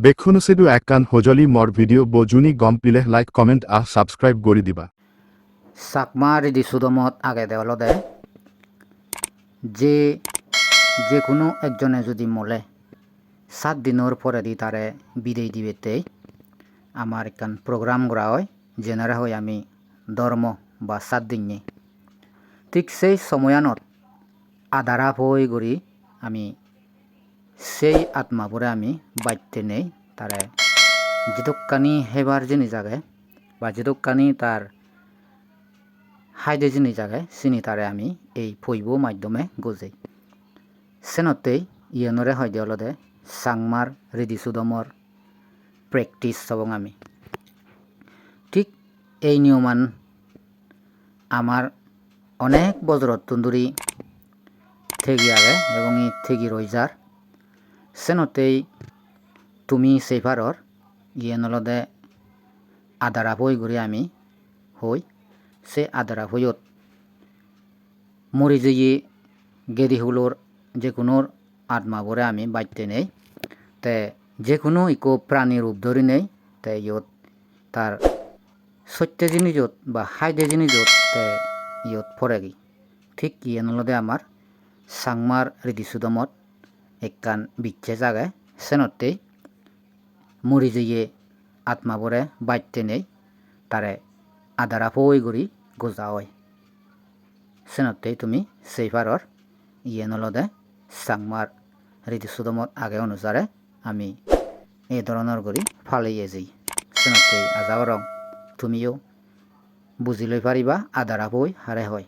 বেখুনো সেদু এককান হজলি মর ভিডিও বজুনি গম পিলে লাইক কমেন্ট সাবস্ক্রাইব গরি দিবা চাকমা রেডি সুদমত আগে দেওয়ালদে যে কোনো একজনে যদি মলে 7 দিনের পরে দি তারে বিদায় দিবেতেই আমার একখান প্রোগ্রাম করা হয় জেনারা হয় আমি ধর্ম বা 7 দিন নিয়ে ঠিক সেই সময়নত আধারা হয়ে করি আমি সেই আত্মাপুরে আমি বাইতে নেই তারে যেটুকানি হেবার জিনিস আগে বা যেটুকানি তার হাইদে জিনিস আগে চিনি তারে আমি এই ফইব মাধ্যমে গজাই সেনতেই ইয়নরে হয় দেওলদে সাংমার রেডি সুদমর প্র্যাকটিস সবং আমি ঠিক এই নিয়মান আমার অনেক বছরত তুন্দুরি থেগি আগে এবং ই থেগি রইজার সেনতেই তুমি সেইফারর ইয়েনলদে আদারা বই ঘুরে আমি হই সে আদারা হইত মরি যেয়ে গেদি হুলোর যে কোনোর আত্মা বরে আমি বাইতে নেই তে যে কোনো ইকো প্রাণী রূপ ধরি নেই তে ইয়ত তার সত্য জিনিসত বা হাইদে জিনিসত তে ইয়ত ফরেগি ঠিক ইয়েনলদে আমার সাংমার রেডি সুদমত একখান বিচ্ছে জাগায় সেনতেই মরি যেয়ে আত্মা বরে বাইতে নেই তারে আদারা ফই গড়ি গোজা হয় সেনতেই তুমি সেইফারর ইয়েনলদে সাংমার রেডি সুদমত আগে অনুসারে আমি এই ধরনের করি ফালিয়ে যাই সেনতেই আজাও রং তুমিও বুঝি লই পারিবা আদারা বই হারে হয়।